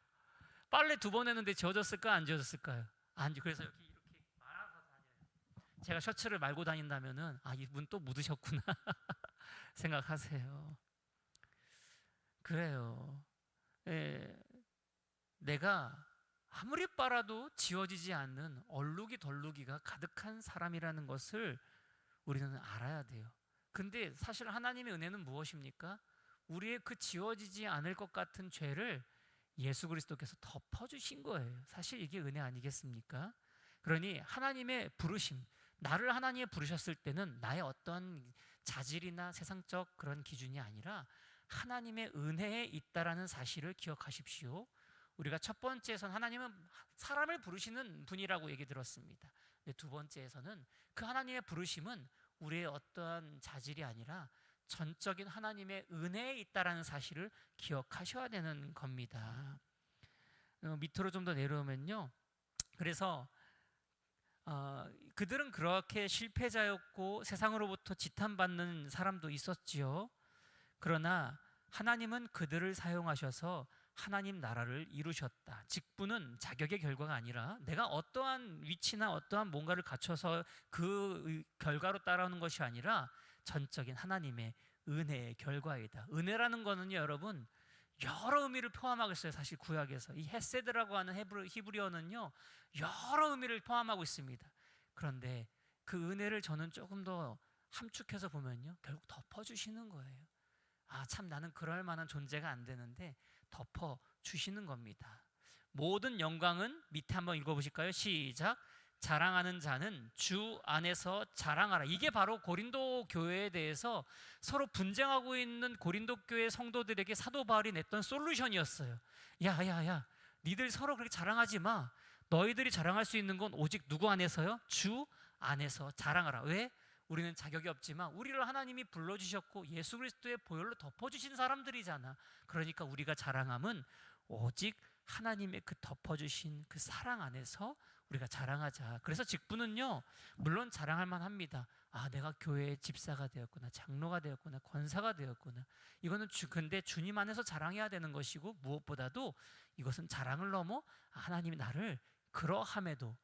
빨래 2번 했는데 지워졌을까 안 지워졌을까요? 그래서 이렇게 말아서 다녀요. 제가 셔츠를 말고 다닌다면은 이분 또 묻으셨구나 생각하세요. 그래요. 내가 아무리 빨아도 지워지지 않는 얼룩이가 가득한 사람이라는 것을 우리는 알아야 돼요. 근데 사실 하나님의 은혜는 무엇입니까? 우리의 그 지워지지 않을 것 같은 죄를 예수 그리스도께서 덮어주신 거예요. 사실 이게 은혜 아니겠습니까? 그러니 하나님의 부르심, 나를 하나님이 부르셨을 때는 나의 어떤 자질이나 세상적 그런 기준이 아니라 하나님의 은혜에 있다라는 사실을 기억하십시오. 우리가 첫 번째에서는 하나님은 사람을 부르시는 분이라고 얘기 들었습니다. 근데 2번째에서는 그 하나님의 부르심은 우리의 어떠한 자질이 아니라 전적인 하나님의 은혜에 있다라는 사실을 기억하셔야 되는 겁니다. 밑으로 좀 더 내려오면요, 그래서 그들은 그렇게 실패자였고 세상으로부터 지탄받는 사람도 있었지요. 그러나 하나님은 그들을 사용하셔서 하나님 나라를 이루셨다. 직분은 자격의 결과가 아니라 내가 어떠한 위치나 어떠한 뭔가를 갖춰서 그 결과로 따라오는 것이 아니라 전적인 하나님의 은혜의 결과이다. 은혜라는 거는요, 여러분 여러 의미를 포함하고 있어요. 사실 구약에서 이 헤세드라고 하는 히브리어는요 여러 의미를 포함하고 있습니다. 그런데 그 은혜를 저는 조금 더 함축해서 보면요, 결국 덮어주시는 거예요. 아, 참 나는 그럴 만한 존재가 안 되는데 덮어주시는 겁니다. 모든 영광은 밑에 한번 읽어보실까요? 시작. 자랑하는 자는 주 안에서 자랑하라. 이게 바로 고린도 교회에 대해서 서로 분쟁하고 있는 고린도 교회 성도들에게 사도 바울이 냈던 솔루션이었어요. 야야야, 니들 서로 그렇게 자랑하지 마. 너희들이 자랑할 수 있는 건 오직 누구 안에서요? 주 안에서 자랑하라. 왜? 우리는 자격이 없지만 우리를 하나님이 불러주셨고 예수 그리스도의 보혈로 덮어주신 사람들이잖아. 그러니까 우리가 자랑함은 오직 하나님의 그 덮어주신 그 사랑 안에서 우리가 자랑하자. 그래서 직분은요, 물론 자랑할 만합니다. 아, 내가 교회의 집사가 되었구나, 장로가 되었구나, 권사가 되었구나. 이거는 근데 주님 안에서 자랑해야 되는 것이고, 무엇보다도 이것은 자랑을 넘어 하나님이 나를 그러함에도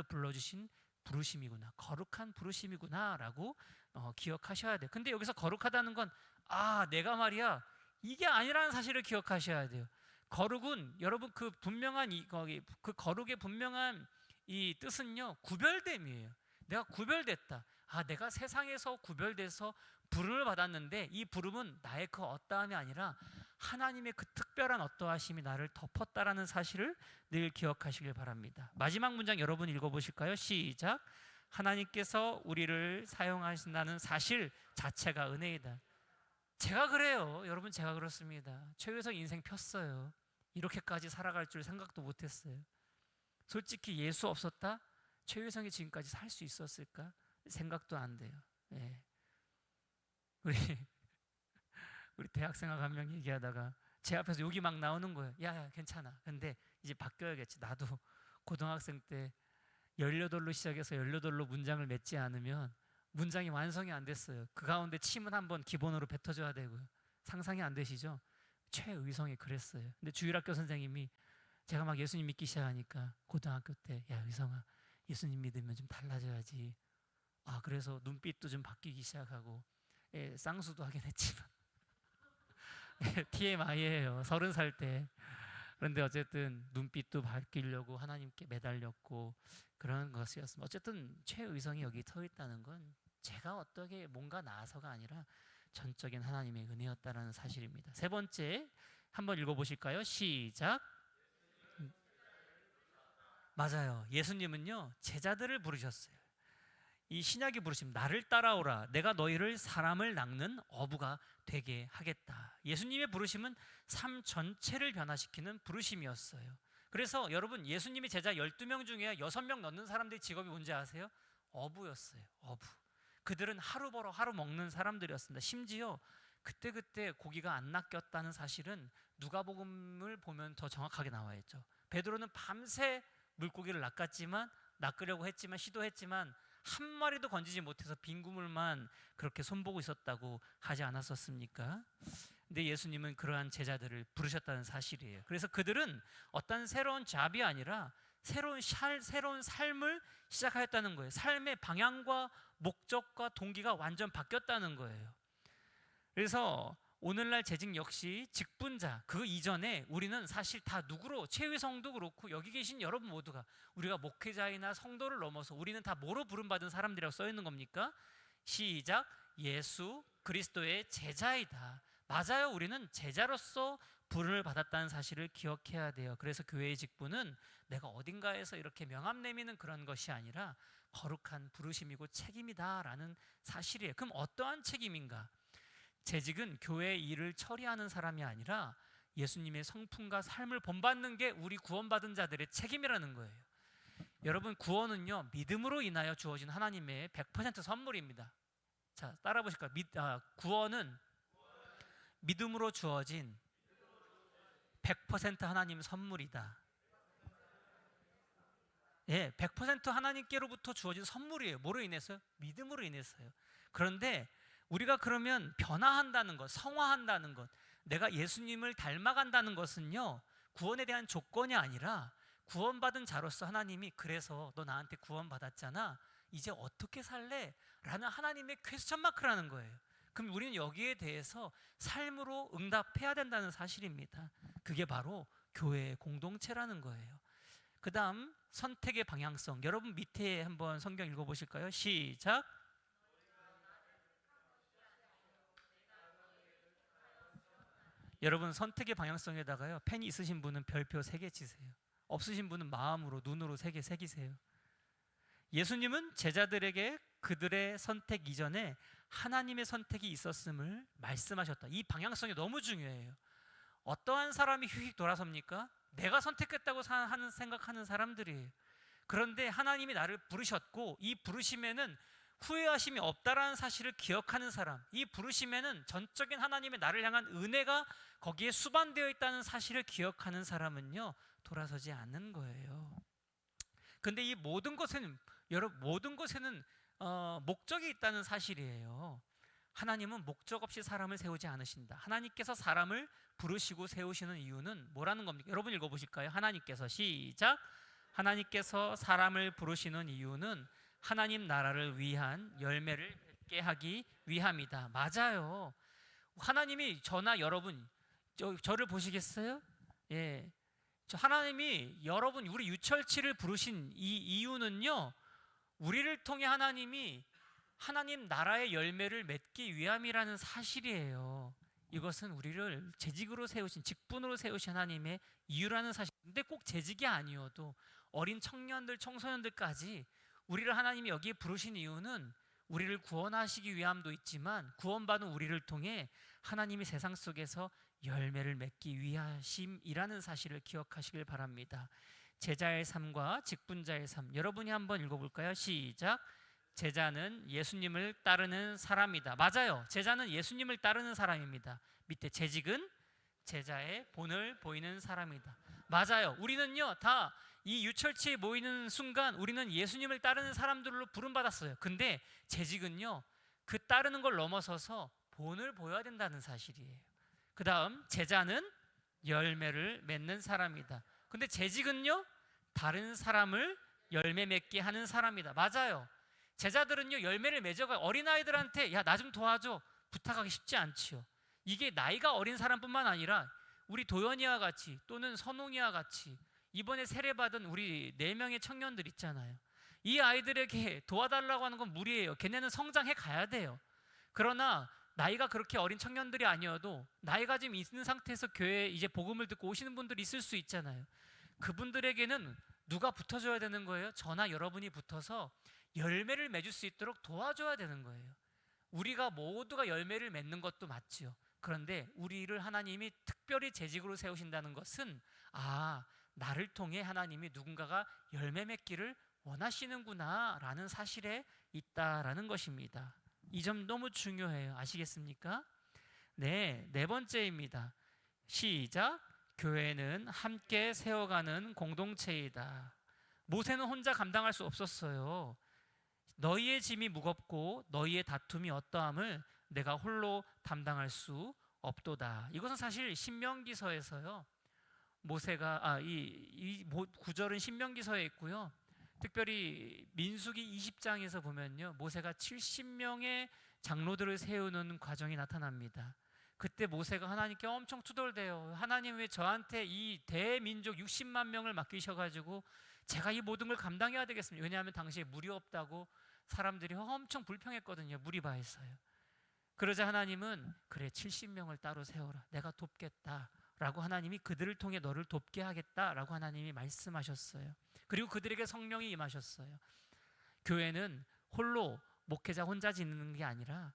불러주신 부르심이구나, 거룩한 부르심이구나라고 기억하셔야 돼요. 근데 여기서 거룩하다는 건 내가 말이야 이게 아니라는 사실을 기억하셔야 돼요. 거룩은 여러분 그 분명한 그 거룩의 분명한 이 뜻은요, 구별됨이에요. 내가 구별됐다. 내가 세상에서 구별돼서 부름을 받았는데 이 부름은 나의 그 어떠함이 아니라 하나님의 그 특별한 어떠하심이 나를 덮었다라는 사실을 늘 기억하시길 바랍니다. 마지막 문장 여러분 읽어보실까요? 시작. 하나님께서 우리를 사용하신다는 사실 자체가 은혜이다. 제가 그래요. 여러분, 제가 그렇습니다. 최유성 인생 폈어요. 이렇게까지 살아갈 줄 생각도 못했어요. 솔직히 예수 없었다? 최유성이 지금까지 살 수 있었을까? 생각도 안 돼요. 예. 우리 대학생하고 한 명 얘기하다가 제 앞에서 욕이 막 나오는 거예요. 야, 괜찮아. 근데 이제 바뀌어야겠지. 나도 고등학생 때 18로 시작해서 18로 문장을 맺지 않으면 문장이 완성이 안 됐어요. 그 가운데 침은 한번 기본으로 뱉어줘야 되고요. 상상이 안 되시죠? 최의성이 그랬어요. 근데 주일학교 선생님이 제가 막 예수님 믿기 시작하니까 고등학교 때, 야, 의성아, 예수님 믿으면 좀 달라져야지. 그래서 눈빛도 좀 바뀌기 시작하고, 쌍수도 하긴 했지만 TMI예요. 30살 때. 그런데 어쨌든 눈빛도 바뀌려고 하나님께 매달렸고 그런 것이었습니다. 어쨌든 최의성이 여기 서 있다는 건 제가 어떻게 뭔가 나아서가 아니라 전적인 하나님의 은혜였다라는 사실입니다. 세 번째 한번 읽어보실까요? 시작. 맞아요. 예수님은요, 제자들을 부르셨어요. 이 신약이 부르심, 나를 따라오라. 내가 너희를 사람을 낚는 어부가 되게 하겠다. 예수님의 부르심은 삶 전체를 변화시키는 부르심이었어요. 그래서 여러분, 예수님의 제자 12명 중에 6명 넣는 사람들의 직업이 뭔지 아세요? 어부였어요. 어부. 그들은 하루 벌어 하루 먹는 사람들이었습니다. 심지어 그때 고기가 안 낚였다는 사실은 누가복음을 보면 더 정확하게 나와 있죠. 베드로는 밤새 물고기를 낚으려고 했지만 시도했지만 한 마리도 건지지 못해서 빈 그물만 그렇게 손보고 있었다고 하지 않았었습니까? 근데 예수님은 그러한 제자들을 부르셨다는 사실이에요. 그래서 그들은 어떤 새로운 잡이 아니라 새로운 삶을 시작하였다는 거예요. 삶의 방향과 목적과 동기가 완전 바뀌었다는 거예요. 그래서 오늘날 재직 역시 직분자, 그 이전에 우리는 사실 다 누구로, 최의성도 그렇고 여기 계신 여러분 모두가 우리가 목회자이나 성도를 넘어서 우리는 다 뭐로 부름받은 사람들이라고 써 있는 겁니까? 시작. 예수 그리스도의 제자이다. 맞아요. 우리는 제자로서 부름을 받았다는 사실을 기억해야 돼요. 그래서 교회의 직분은 내가 어딘가에서 이렇게 명함 내미는 그런 것이 아니라 거룩한 부르심이고 책임이다라는 사실이에요. 그럼 어떠한 책임인가? 재직은 교회의 일을 처리하는 사람이 아니라 예수님의 성품과 삶을 본받는 게 우리 구원받은 자들의 책임이라는 거예요. 여러분, 구원은요, 믿음으로 인하여 주어진 하나님의 100% 선물입니다. 자, 따라 보실까요? 구원은 믿음으로 주어진 100% 하나님 선물이다. 예, 100% 하나님께로부터 주어진 선물이에요. 뭐로 인해서요? 믿음으로 인해서요. 그런데 우리가 그러면 변화한다는 것, 성화한다는 것, 내가 예수님을 닮아간다는 것은요, 구원에 대한 조건이 아니라 구원받은 자로서 하나님이 그래서 너 나한테 구원받았잖아, 이제 어떻게 살래? 라는 하나님의 퀘스천 마크라는 거예요. 그럼 우리는 여기에 대해서 삶으로 응답해야 된다는 사실입니다. 그게 바로 교회의 공동체라는 거예요. 그 다음 선택의 방향성. 여러분 밑에 한번 성경 읽어보실까요? 시작. 여러분 선택의 방향성에다가요, 펜이 있으신 분은 별표 3개 치세요. 없으신 분은 마음으로 눈으로 3개 새기세요. 예수님은 제자들에게 그들의 선택 이전에 하나님의 선택이 있었음을 말씀하셨다. 이 방향성이 너무 중요해요. 어떠한 사람이 휙휙 돌아섭니까? 내가 선택했다고 생각하는 사람들이에요. 그런데 하나님이 나를 부르셨고, 이 부르심에는 후회하심이 없다라는 사실을 기억하는 사람, 이 부르심에는 전적인 하나님의 나를 향한 은혜가 거기에 수반되어 있다는 사실을 기억하는 사람은요, 돌아서지 않는 거예요. 근데 이 모든 것에는, 여러분, 모든 것에는 목적이 있다는 사실이에요. 하나님은 목적 없이 사람을 세우지 않으신다. 하나님께서 사람을 부르시고 세우시는 이유는 뭐라는 겁니까? 여러분 읽어보실까요? 하나님께서, 시작. 하나님께서 사람을 부르시는 이유는 하나님 나라를 위한 열매를 맺게 하기 위함이다. 맞아요. 하나님이 저나 여러분, 저를 보시겠어요? 예, 하나님이 여러분, 우리 유철치를 부르신 이 이유는요, 우리를 통해 하나님이 하나님 나라의 열매를 맺기 위함이라는 사실이에요. 이것은 우리를 재직으로 세우신, 직분으로 세우신 하나님의 이유라는 사실인데, 꼭 재직이 아니어도 어린 청년들, 청소년들까지 우리를 하나님이 여기에 부르신 이유는 우리를 구원하시기 위함도 있지만, 구원받은 우리를 통해 하나님이 세상 속에서 열매를 맺기 위하심이라는 사실을 기억하시길 바랍니다. 제자의 삶과 직분자의 삶, 여러분이 한번 읽어볼까요? 시작. 제자는 예수님을 따르는 사람이다. 맞아요. 제자는 예수님을 따르는 사람입니다. 밑에 재직은 제자의 본을 보이는 사람이다. 맞아요. 우리는요, 다 이 유철치에 모이는 순간 우리는 예수님을 따르는 사람들로 부름받았어요. 근데 재직은요, 그 따르는 걸 넘어서서 본을 보여야 된다는 사실이에요. 그 다음, 제자는 열매를 맺는 사람이다. 근데 재직은요, 다른 사람을 열매 맺게 하는 사람이다. 맞아요. 제자들은요, 열매를 맺어가 어린아이들한테 야, 나 좀 도와줘 부탁하기 쉽지 않지요. 이게 나이가 어린 사람뿐만 아니라 우리 도연이와 같이, 또는 선웅이와 같이 이번에 세례받은 우리 4명의 청년들 있잖아요. 이 아이들에게 도와달라고 하는 건 무리예요. 걔네는 성장해 가야 돼요. 그러나 나이가 그렇게 어린 청년들이 아니어도 나이가 좀 있는 상태에서 교회에 이제 복음을 듣고 오시는 분들이 있을 수 있잖아요. 그분들에게는 누가 붙어줘야 되는 거예요? 저나 여러분이 붙어서 열매를 맺을 수 있도록 도와줘야 되는 거예요. 우리가 모두가 열매를 맺는 것도 맞지요. 그런데 우리를 하나님이 특별히 재직으로 세우신다는 것은, 나를 통해 하나님이 누군가가 열매 맺기를 원하시는구나 라는 사실에 있다라는 것입니다. 이 점 너무 중요해요. 아시겠습니까? 네, 4번째입니다. 시작. 교회는 함께 세워가는 공동체이다. 모세는 혼자 감당할 수 없었어요. 너희의 짐이 무겁고 너희의 다툼이 어떠함을 내가 홀로 담당할 수 없도다. 이것은 사실 신명기서에서요, 모세가 이 구절은 신명기서에 있고요. 특별히 민수기 20장에서 보면요, 모세가 70명의 장로들을 세우는 과정이 나타납니다. 그때 모세가 하나님께 엄청 투덜대요. 하나님, 왜 저한테 이 대민족 60만 명을 맡기셔가지고 제가 이 모든 걸 감당해야 되겠습니까? 왜냐하면 당시에 물이 없다고 사람들이 엄청 불평했거든요. 물이 바했어요. 그러자 하나님은, 그래, 70명을 따로 세워라, 내가 돕겠다 라고 하나님이 그들을 통해 너를 돕게 하겠다라고 하나님이 말씀하셨어요. 그리고 그들에게 성령이 임하셨어요. 교회는 홀로, 목회자 혼자 짓는 게 아니라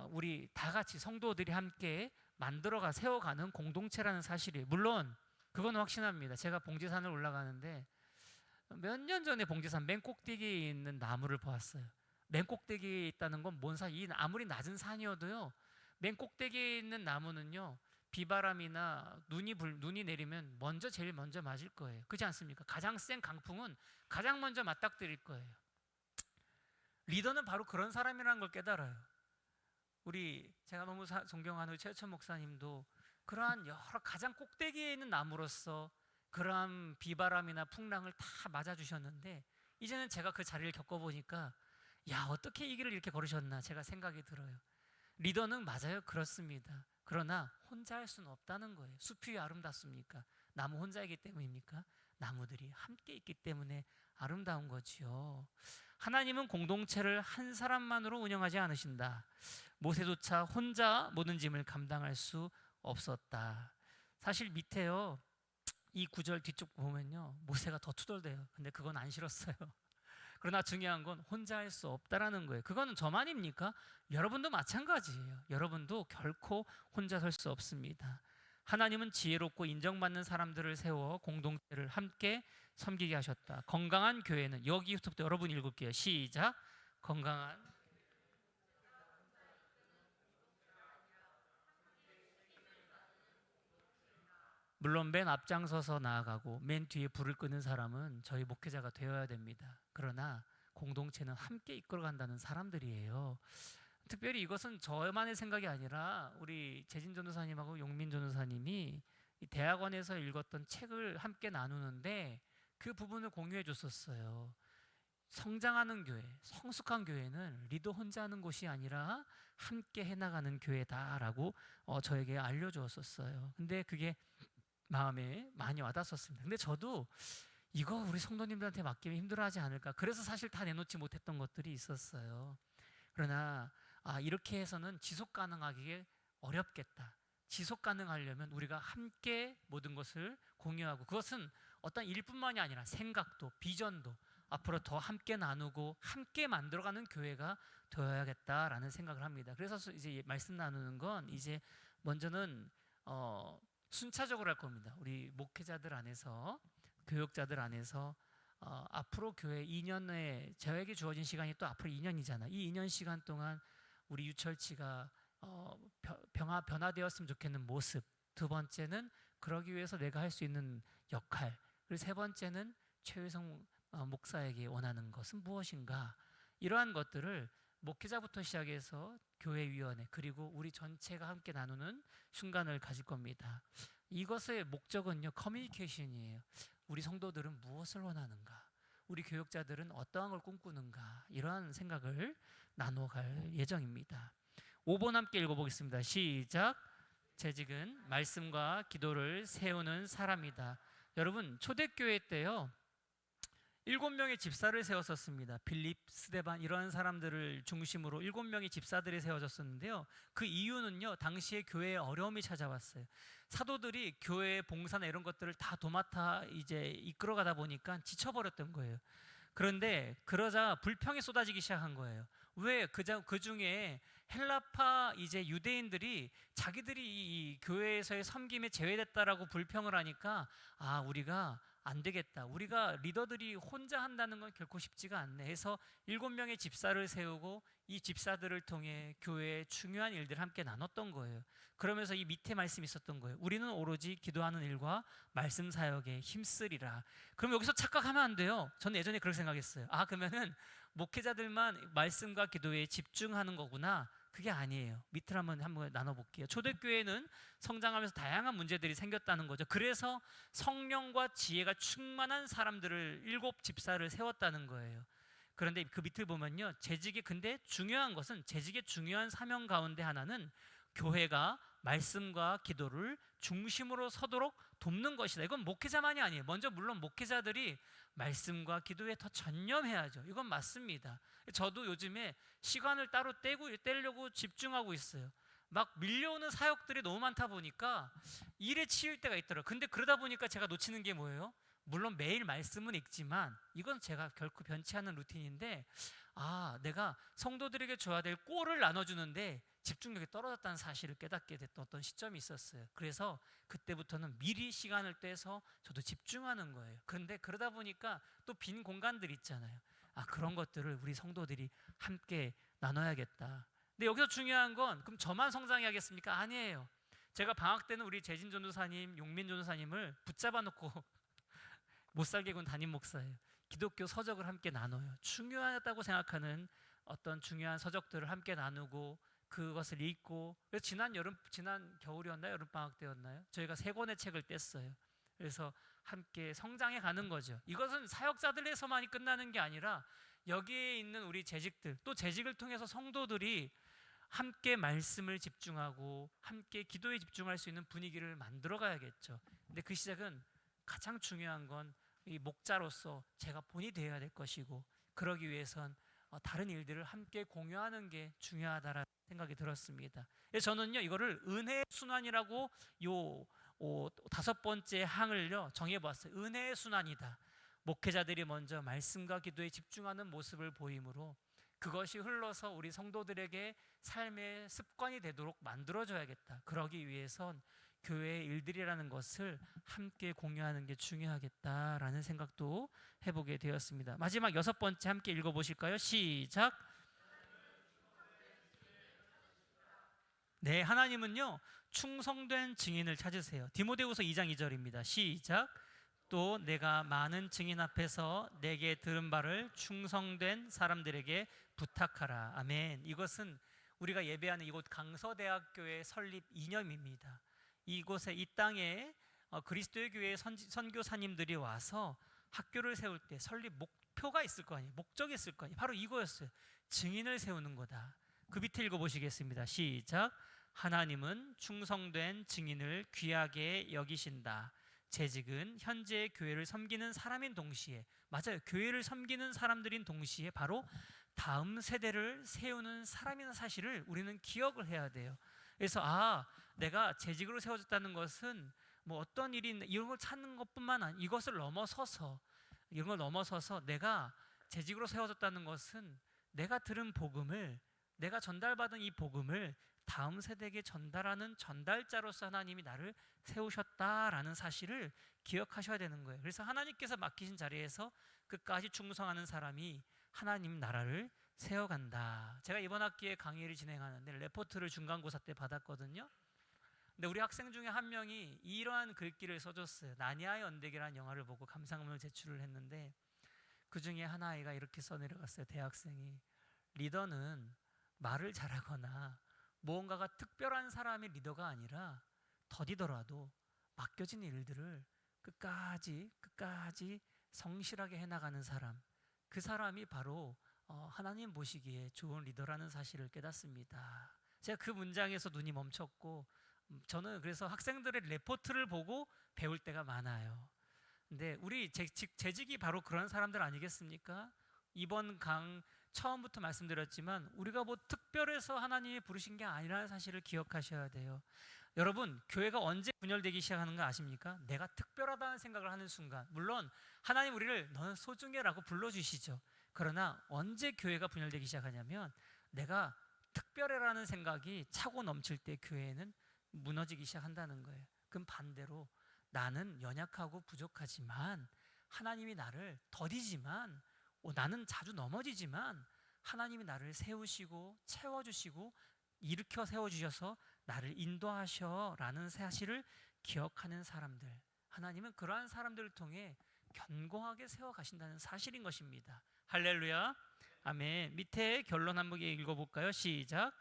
우리 다 같이 성도들이 함께 만들어가 세워가는 공동체라는 사실이에요. 물론 그건 확신합니다. 제가 봉지산을 올라가는데 몇 년 전에 봉지산 맨 꼭대기에 있는 나무를 보았어요. 맨 꼭대기에 있다는 건 뭔 이 아무리 낮은 산이어도요, 맨 꼭대기에 있는 나무는요, 비바람이나 눈이 내리면 제일 먼저 맞을 거예요. 그렇지 않습니까? 가장 센 강풍은 가장 먼저 맞닥뜨릴 거예요. 리더는 바로 그런 사람이라는 걸 깨달아요. 제가 너무 존경하는 우리 최천 목사님도 그러한 여러 가장 꼭대기에 있는 나무로서 그러한 비바람이나 풍랑을 다 맞아주셨는데, 이제는 제가 그 자리를 겪어보니까, 야, 어떻게 이 길을 이렇게 걸으셨나 제가 생각이 들어요. 리더는 맞아요, 그렇습니다. 그러나 혼자 할 수는 없다는 거예요. 숲이 왜 아름답습니까? 나무 혼자이기 때문입니까? 나무들이 함께 있기 때문에 아름다운 거지요. 하나님은 공동체를 한 사람만으로 운영하지 않으신다. 모세조차 혼자 모든 짐을 감당할 수 없었다. 사실 밑에요, 이 구절 뒤쪽 보면요, 모세가 더 투덜대요. 근데 그건 안 싫었어요. 그러나 중요한 건 혼자 할 수 없다라는 거예요. 그거는 저만입니까? 여러분도 마찬가지예요. 여러분도 결코 혼자 설 수 없습니다. 하나님은 지혜롭고 인정받는 사람들을 세워 공동체를 함께 섬기게 하셨다. 건강한 교회는, 여기부터 여러분 읽을게요. 시작. 건강한, 물론 맨 앞장서서 나아가고 맨 뒤에 불을 끄는 사람은 저희 목회자가 되어야 됩니다. 그러나 공동체는 함께 이끌어간다는 사람들이에요. 특별히 이것은 저만의 생각이 아니라 우리 재진 전도사님하고 용민 전도사님이 이 대학원에서 읽었던 책을 함께 나누는데 그 부분을 공유해 줬었어요. 성장하는 교회, 성숙한 교회는 리더 혼자 하는 곳이 아니라 함께 해나가는 교회다라고 저에게 알려주었었어요. 근데 그게 마음에 많이 와닿았었습니다. 근데 저도 이거 우리 성도님들한테 맡기면 힘들어하지 않을까, 그래서 사실 다 내놓지 못했던 것들이 있었어요. 그러나 이렇게 해서는 지속 가능하기에 어렵겠다. 지속 가능하려면 우리가 함께 모든 것을 공유하고, 그것은 어떤 일뿐만이 아니라 생각도 비전도 앞으로 더 함께 나누고 함께 만들어가는 교회가 되어야겠다라는 생각을 합니다. 그래서 이제 말씀 나누는 건 이제 먼저는 순차적으로 할 겁니다. 우리 목회자들 안에서, 교역자들 안에서 앞으로 교회 2년에 저에게 주어진 시간이 또 앞으로 2년이잖아. 이 2년 시간 동안 우리 유철치가 변화되었으면 좋겠는 모습. 두 번째는 그러기 위해서 내가 할 수 있는 역할. 그리고 세 번째는 최유성 목사에게 원하는 것은 무엇인가. 이러한 것들을 목회자부터 시작해서 교회위원회 그리고 우리 전체가 함께 나누는 순간을 가질 겁니다. 이것의 목적은요, 커뮤니케이션이에요. 우리 성도들은 무엇을 원하는가, 우리 교역자들은 어떠한 걸 꿈꾸는가, 이러한 생각을 나눠갈 예정입니다. 5번 함께 읽어보겠습니다. 시작. 재직은 말씀과 기도를 세우는 사람이다. 여러분, 초대교회 때요 7명의 집사를 세웠었습니다. 빌립, 스데반 이런 사람들을 중심으로 7명의 집사들이 세워졌었는데요. 그 이유는요, 당시에 교회에 어려움이 찾아왔어요. 사도들이 교회의 봉사나 이런 것들을 다 도맡아 이제 이끌어가다 보니까 지쳐버렸던 거예요. 그런데 그러자 불평이 쏟아지기 시작한 거예요. 왜? 그 중에 헬라파 이제 유대인들이 자기들이 이 교회에서의 섬김에 제외됐다라고 불평을 하니까 우리가 안 되겠다. 우리가 리더들이 혼자 한다는 건 결코 쉽지가 않네 해서 7명의 집사를 세우고 이 집사들을 통해 교회의 중요한 일들을 함께 나눴던 거예요. 그러면서 이 밑에 말씀이 있었던 거예요. 우리는 오로지 기도하는 일과 말씀 사역에 힘쓰리라. 그럼 여기서 착각하면 안 돼요. 저는 예전에 그렇게 생각했어요. 그러면은 목회자들만 말씀과 기도에 집중하는 거구나. 그게 아니에요. 밑을 한번 나눠볼게요. 초대교회는 성장하면서 다양한 문제들이 생겼다는 거죠. 그래서 성령과 지혜가 충만한 사람들을 7집사를 세웠다는 거예요. 그런데 그 밑을 보면요, 근데 중요한 것은 재직의 중요한 사명 가운데 하나는 교회가 말씀과 기도를 중심으로 서도록 돕는 것이다. 이건 목회자만이 아니에요. 먼저 물론 목회자들이 말씀과 기도에 더 전념해야죠. 이건 맞습니다. 저도 요즘에 시간을 따로 떼려고 집중하고 있어요. 막 밀려오는 사역들이 너무 많다 보니까 일에 치일 때가 있더라고요. 근데 그러다 보니까 제가 놓치는 게 뭐예요? 물론 매일 말씀은 읽지만 이건 제가 결코 변치 않는 루틴인데 내가 성도들에게 줘야 될 꼴을 나눠주는데 집중력이 떨어졌다는 사실을 깨닫게 됐던 어떤 시점이 있었어요. 그래서 그때부터는 미리 시간을 떼서 저도 집중하는 거예요. 그런데 그러다 보니까 또 빈 공간들 있잖아요. 그런 것들을 우리 성도들이 함께 나눠야겠다. 근데 여기서 중요한 건 그럼 저만 성장해야겠습니까? 아니에요. 제가 방학 때는 우리 재진 전도사님, 용민 전도사님을 붙잡아 놓고 못살게 군 담임 목사예요. 기독교 서적을 함께 나눠요. 중요하다고 생각하는 어떤 중요한 서적들을 함께 나누고 그것을 읽고, 그래서 지난 겨울이었나요? 여름방학 때였나요? 저희가 3권의 책을 뗐어요. 그래서 함께 성장해 가는 거죠. 이것은 사역자들에서만이 끝나는 게 아니라 여기에 있는 우리 재직들, 또 재직을 통해서 성도들이 함께 말씀을 집중하고 함께 기도에 집중할 수 있는 분위기를 만들어 가야겠죠. 근데 그 시작은 가장 중요한 건 이 목자로서 제가 본이 되어야 될 것이고, 그러기 위해선 다른 일들을 함께 공유하는 게 중요하다라는 생각이 들었습니다. 그래서 저는요 이거를 은혜의 순환이라고 요 5번째 항을요 정해봤어요. 은혜의 순환이다. 목회자들이 먼저 말씀과 기도에 집중하는 모습을 보이므로 그것이 흘러서 우리 성도들에게 삶의 습관이 되도록 만들어줘야겠다. 그러기 위해선 교회의 일들이라는 것을 함께 공유하는 게 중요하겠다라는 생각도 해보게 되었습니다. 마지막 6번째 함께 읽어보실까요? 시작. 네, 하나님은요 충성된 증인을 찾으세요. 디모데후서 2장 2절입니다. 시작. 또 내가 많은 증인 앞에서 내게 들은 바를 충성된 사람들에게 부탁하라. 아멘. 이것은 우리가 예배하는 이곳 강서대학교의 설립 이념입니다. 이곳에 이 땅에 그리스도의 교회의 선교사님들이 와서 학교를 세울 때 설립 목표가 있을 거 아니에요. 목적이 있을 거 아니에요. 바로 이거였어요. 증인을 세우는 거다. 그 밑에 읽어보시겠습니다. 시작. 하나님은 충성된 증인을 귀하게 여기신다. 재직은 현재 교회를 섬기는 사람인 동시에, 맞아요, 교회를 섬기는 사람들인 동시에 바로 다음 세대를 세우는 사람이라는 사실을 우리는 기억을 해야 돼요. 그래서 내가 재직으로 세워졌다는 것은 뭐 어떤 일이 이런 걸 찾는 것뿐만 아니라 이런 걸 넘어서서 내가 재직으로 세워졌다는 것은 내가 들은 복음을, 내가 전달받은 이 복음을 다음 세대에게 전달하는 전달자로서 하나님이 나를 세우셨다라는 사실을 기억하셔야 되는 거예요. 그래서 하나님께서 맡기신 자리에서 끝까지 충성하는 사람이 하나님 나라를 세워간다. 제가 이번 학기에 강의를 진행하는데 레포트를 중간고사 때 받았거든요. 근데 우리 학생 중에 한 명이 이러한 글귀를 써줬어요. 나니아의 언덕이라는 영화를 보고 감상문을 제출을 했는데 그 중에 한 아이가 이렇게 써내려갔어요. 대학생이, 리더는 말을 잘하거나 무언가가 특별한 사람이 리더가 아니라 더디더라도 맡겨진 일들을 끝까지 성실하게 해나가는 사람, 그 사람이 바로 하나님 보시기에 좋은 리더라는 사실을 깨닫습니다. 제가 그 문장에서 눈이 멈췄고, 저는 그래서 학생들의 레포트를 보고 배울 때가 많아요. 근데 우리 재직이 바로 그런 사람들 아니겠습니까? 이번 처음부터 말씀드렸지만 우리가 뭐 특별해서 하나님이 부르신 게 아니라는 사실을 기억하셔야 돼요. 여러분, 교회가 언제 분열되기 시작하는 거 아십니까? 내가 특별하다는 생각을 하는 순간. 물론 하나님 우리를 너는 소중해라고 불러주시죠. 그러나 언제 교회가 분열되기 시작하냐면 내가 특별해라는 생각이 차고 넘칠 때 교회는 무너지기 시작한다는 거예요. 그럼 반대로 나는 연약하고 부족하지만 하나님이 나를 더디지만 나는 자주 넘어지지만 하나님이 나를 세우시고 채워주시고 일으켜 세워주셔서 나를 인도하셔라는 사실을 기억하는 사람들, 하나님은 그러한 사람들을 통해 견고하게 세워가신다는 사실인 것입니다. 할렐루야, 아멘. 밑에 결론 한번 읽어볼까요? 시작.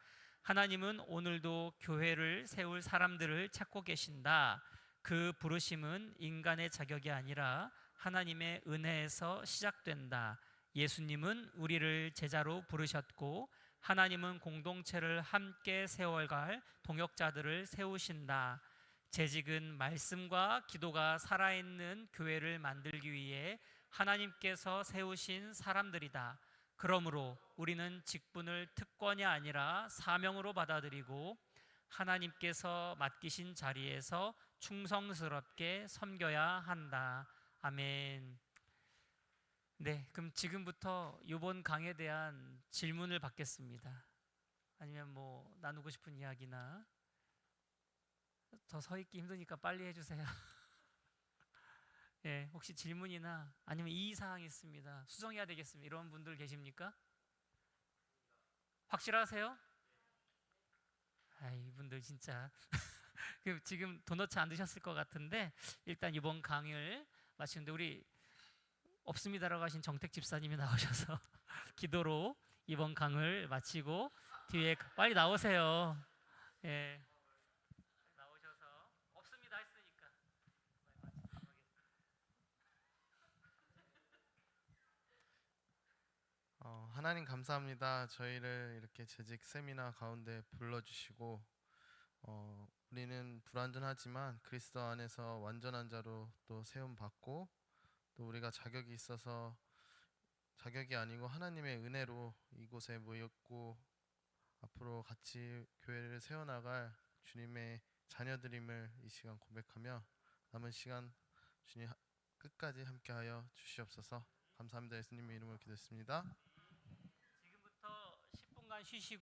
하나님은 오늘도 교회를 세울 사람들을 찾고 계신다. 그 부르심은 인간의 자격이 아니라 하나님의 은혜에서 시작된다. 예수님은 우리를 제자로 부르셨고 하나님은 공동체를 함께 세워갈 동역자들을 세우신다. 재직은 말씀과 기도가 살아있는 교회를 만들기 위해 하나님께서 세우신 사람들이다. 그러므로 우리는 직분을 특권이 아니라 사명으로 받아들이고 하나님께서 맡기신 자리에서 충성스럽게 섬겨야 한다. 아멘. 네, 그럼 지금부터 이번 강에 대한 질문을 받겠습니다. 아니면 뭐 나누고 싶은 이야기나, 더 서 있기 힘드니까 빨리 해주세요. 예, 혹시 질문이나 아니면 이의사항이 있습니다. 수정해야 되겠습니다. 이런 분들 계십니까? 확실하세요? 이분들 진짜 지금 도너츠 안 드셨을 것 같은데 일단 이번 강의를 마치는데 우리 없습니다라고 하신 정택 집사님이 나오셔서 기도로 이번 강을 마치고 뒤에 빨리 나오세요. 예, 나오셔서 없습니다 했으니까. 하나님 감사합니다. 저희를 이렇게 재직 세미나 가운데 불러주시고 우리는 불완전하지만 그리스도 안에서 완전한 자로 또 세움 받고 또 우리가 자격이 있어서 자격이 아니고 하나님의 은혜로 이곳에 모였고 앞으로 같이 교회를 세워나갈 주님의 자녀들임을 이 시간 고백하며 남은 시간 주님 끝까지 함께하여 주시옵소서. 감사합니다. 예수님의 이름으로 기도했습니다. 지금부터 10분간 쉬시고